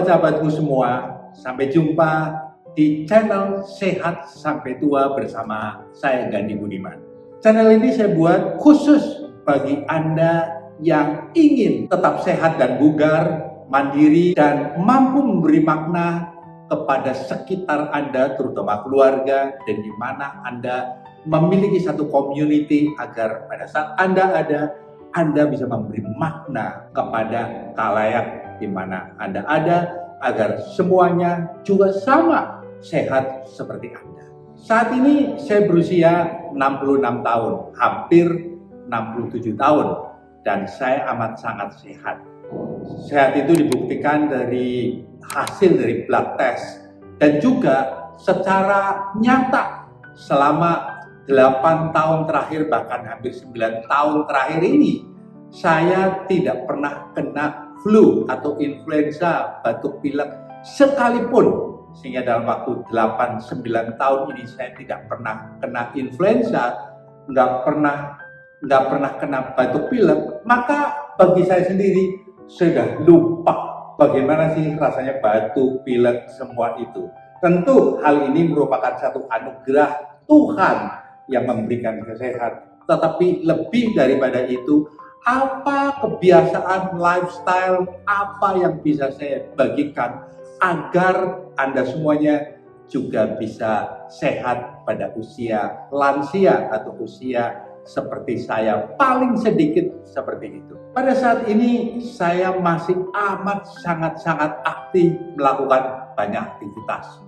sahabat-sahabatku semua, sampai jumpa di channel Sehat Sampai Tua bersama saya Gandhi Budiman. Channel ini saya buat khusus bagi Anda yang ingin tetap sehat dan bugar, mandiri, dan mampu memberi makna kepada sekitar Anda, terutama keluarga, dan di mana Anda memiliki satu community agar pada saat Anda ada, Anda bisa memberi makna kepada khalayak di mana Anda ada, agar semuanya juga sama sehat seperti Anda. Saat ini saya berusia 66 tahun, hampir 67 tahun, dan saya amat sangat sehat. Sehat itu dibuktikan dari hasil dari blood test, dan juga secara nyata selama 8 tahun terakhir, bahkan hampir 9 tahun terakhir ini, saya tidak pernah kena flu atau influenza, batuk pilek sekalipun. Sehingga dalam waktu 8-9 tahun ini saya tidak pernah kena influenza, nggak pernah kena batuk pilek. Maka bagi saya sendiri sudah lupa bagaimana sih rasanya batuk pilek semua itu. Tentu hal ini merupakan satu anugerah Tuhan yang memberikan kesehatan. Tetapi lebih daripada itu, apa kebiasaan lifestyle apa yang bisa saya bagikan agar Anda semuanya juga bisa sehat pada usia lansia atau usia seperti saya, paling sedikit seperti itu. Pada saat ini saya masih amat sangat aktif melakukan banyak aktivitas.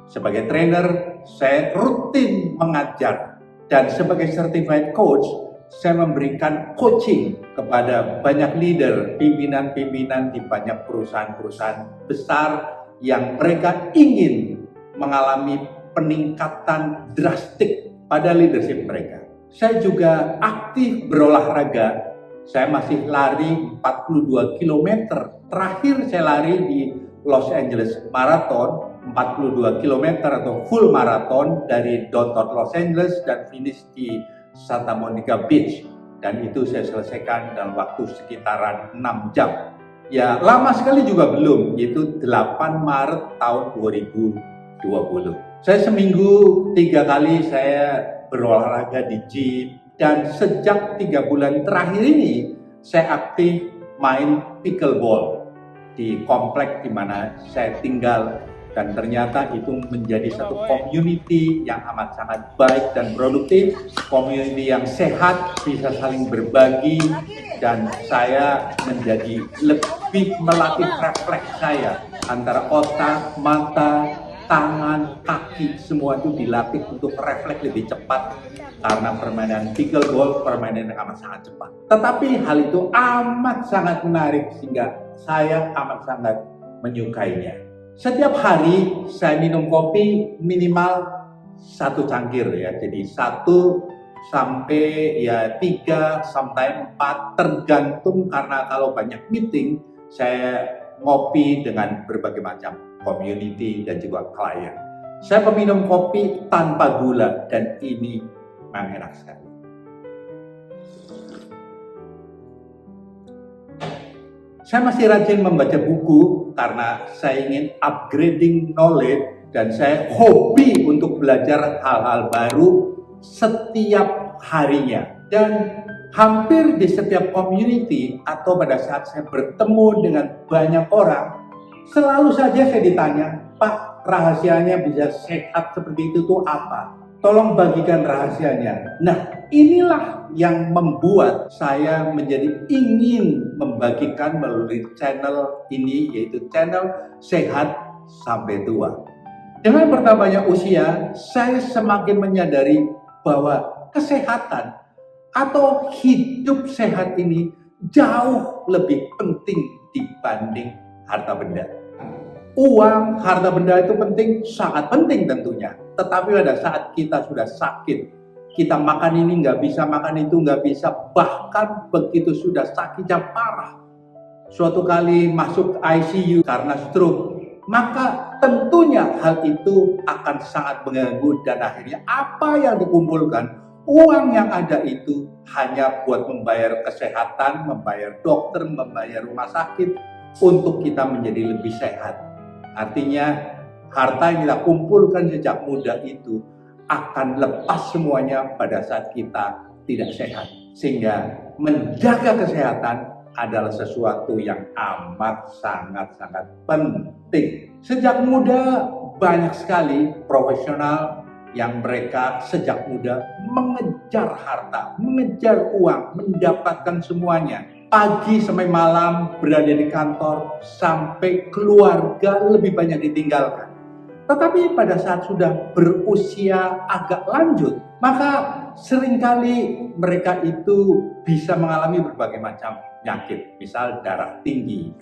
Sebagai trainer, saya rutin mengajar, dan sebagai certified coach, saya memberikan coaching kepada banyak leader, pimpinan-pimpinan di banyak perusahaan-perusahaan besar yang mereka ingin mengalami peningkatan drastik pada leadership mereka. Saya juga aktif berolahraga. Saya masih lari 42 km. Terakhir saya lari di Los Angeles Marathon, 42 km atau full marathon dari downtown Los Angeles dan finish di Santa Monica Beach, dan itu saya selesaikan dalam waktu sekitaran 6 jam. Ya lama sekali juga belum, yaitu 8 Maret tahun 2020. Saya seminggu 3 kali saya berolahraga di gym, dan sejak 3 bulan terakhir ini saya aktif main pickleball di komplek di mana saya tinggal. Dan ternyata itu menjadi satu community yang amat sangat baik dan produktif, community yang sehat, bisa saling berbagi, dan saya menjadi lebih melatih refleks saya antara otak, mata, tangan, kaki, semua itu dilatih untuk refleks lebih cepat karena permainan pickleball, permainan yang amat sangat cepat. Tetapi hal itu amat sangat menarik sehingga saya amat sangat menyukainya. Setiap hari saya minum kopi minimal 1 cangkir ya, jadi 1 sampai 3, sometimes 4, tergantung, karena kalau banyak meeting saya ngopi dengan berbagai macam community dan juga klien. Saya peminum kopi tanpa gula, dan ini memang enak sekali. Saya masih rajin membaca buku karena saya ingin upgrading knowledge, dan saya hobi untuk belajar hal-hal baru setiap harinya. Dan hampir di setiap community atau pada saat saya bertemu dengan banyak orang, selalu saja saya ditanya, "Pak, rahasianya bisa sehat seperti itu tuh apa? Tolong bagikan rahasianya." Nah, inilah yang membuat saya menjadi ingin membagikan melalui channel ini, yaitu channel Sehat Sampai Tua. Dengan bertambahnya usia, saya semakin menyadari bahwa kesehatan atau hidup sehat ini jauh lebih penting dibanding harta benda. Uang, harta benda itu penting, sangat penting tentunya. Tetapi pada saat kita sudah sakit, kita makan ini nggak bisa, makan itu nggak bisa, bahkan begitu sudah sakitnya parah, suatu kali masuk ICU karena stroke, maka tentunya hal itu akan sangat mengganggu, dan akhirnya apa yang dikumpulkan, uang yang ada itu hanya buat membayar kesehatan, membayar dokter, membayar rumah sakit, untuk kita menjadi lebih sehat. Artinya harta yang kita kumpulkan sejak muda itu akan lepas semuanya pada saat kita tidak sehat. Sehingga menjaga kesehatan adalah sesuatu yang amat sangat-sangat penting. Sejak muda banyak sekali profesional yang mereka sejak muda mengejar harta, mengejar uang, mendapatkan semuanya. Pagi sampai malam berada di kantor, sampai keluarga lebih banyak ditinggalkan. Tetapi pada saat sudah berusia agak lanjut, maka seringkali mereka itu bisa mengalami berbagai macam penyakit. Misal darah tinggi,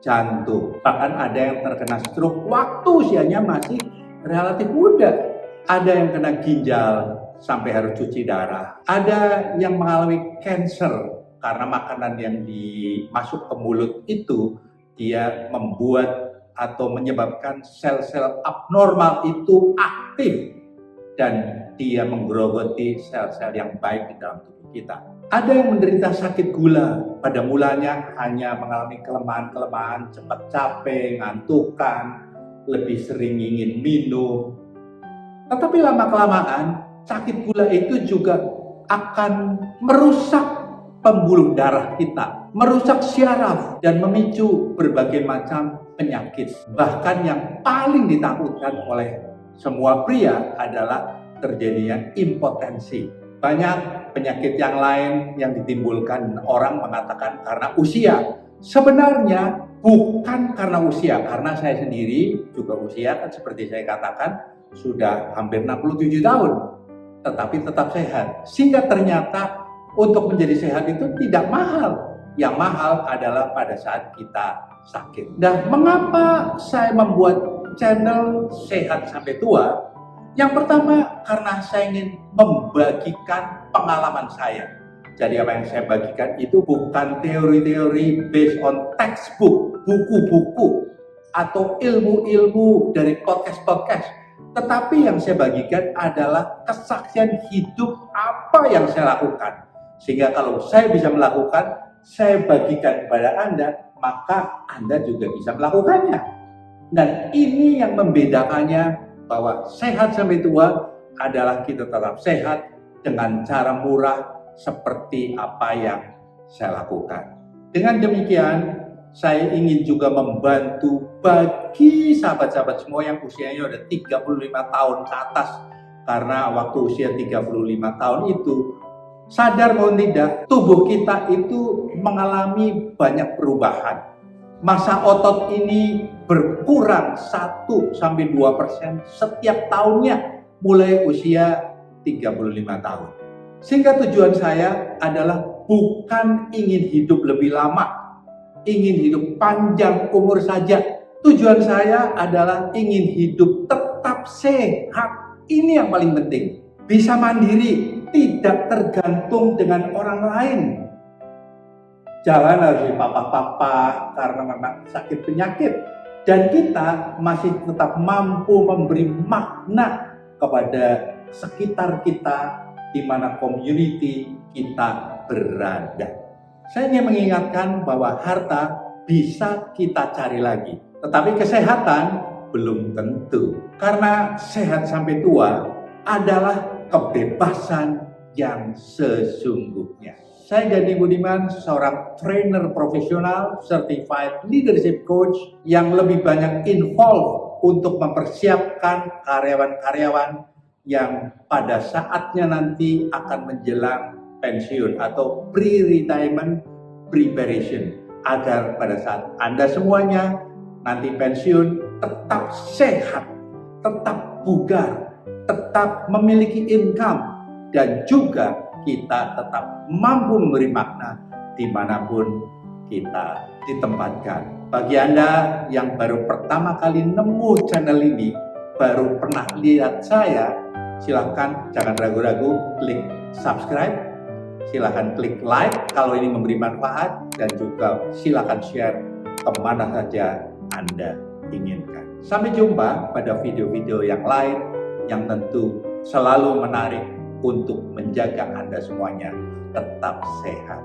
jantung, bahkan ada yang terkena stroke waktu usianya masih relatif muda. Ada yang kena ginjal sampai harus cuci darah. Ada yang mengalami cancer karena makanan yang dimasuk ke mulut itu dia membuat atau menyebabkan sel-sel abnormal itu aktif dan dia menggerogoti sel-sel yang baik di dalam tubuh kita. Ada yang menderita sakit gula, pada mulanya hanya mengalami kelemahan-kelemahan, cepat capek, ngantukan, lebih sering ingin minum. Tetapi lama-kelamaan sakit gula itu juga akan merusak pembuluh darah kita, merusak syaraf dan memicu berbagai macam penyakit. Bahkan yang paling ditakutkan oleh semua pria adalah terjadinya impotensi. Banyak penyakit yang lain yang ditimbulkan orang mengatakan karena usia. Sebenarnya bukan karena usia, karena saya sendiri juga usia kan seperti saya katakan sudah hampir 67 tahun, tetapi tetap sehat. Sehingga ternyata untuk menjadi sehat itu tidak mahal. Yang mahal adalah pada saat kita sakit. Nah, mengapa saya membuat channel Sehat Sampai Tua? Yang pertama, karena saya ingin membagikan pengalaman saya. Jadi apa yang saya bagikan itu bukan teori-teori based on textbook, buku-buku, atau ilmu-ilmu dari podcast-podcast. Tetapi yang saya bagikan adalah kesaksian hidup apa yang saya lakukan. Sehingga kalau saya bisa melakukan, saya bagikan kepada Anda, maka Anda juga bisa melakukannya. Dan ini yang membedakannya, bahwa sehat sampai tua adalah kita tetap sehat dengan cara murah seperti apa yang saya lakukan. Dengan demikian, saya ingin juga membantu bagi sahabat-sahabat semua yang usianya udah 35 tahun ke atas. Karena waktu usia 35 tahun itu, sadar maupun tidak, tubuh kita itu mengalami banyak perubahan. Masa otot ini berkurang 1-2% setiap tahunnya mulai usia 35 tahun. Sehingga tujuan saya adalah bukan ingin hidup lebih lama, ingin hidup panjang umur saja. Tujuan saya adalah ingin hidup tetap sehat. Ini yang paling penting. Bisa mandiri, tidak tergantung dengan orang lain. Jangan harus dipapah-papah karena memang sakit penyakit. Dan kita masih tetap mampu memberi makna kepada sekitar kita di mana community kita berada. Saya ingin mengingatkan bahwa harta bisa kita cari lagi. Tetapi kesehatan belum tentu. Karena sehat sampai tua adalah kebebasan yang sesungguhnya. Saya Gandhi Budiman, seorang trainer profesional, certified leadership coach yang lebih banyak involved untuk mempersiapkan karyawan-karyawan yang pada saatnya nanti akan menjelang pensiun atau pre-retirement preparation. Agar pada saat Anda semuanya nanti pensiun tetap sehat, tetap bugar, tetap memiliki income, dan juga kita tetap mampu memberi makna dimanapun kita ditempatkan. Bagi Anda yang baru pertama kali nemu channel ini, baru pernah lihat saya, silahkan jangan ragu-ragu klik subscribe, silahkan klik like kalau ini memberi manfaat, dan juga silahkan share kemana saja Anda inginkan. Sampai jumpa pada video-video yang lain yang tentu selalu menarik untuk menjaga Anda semuanya tetap sehat.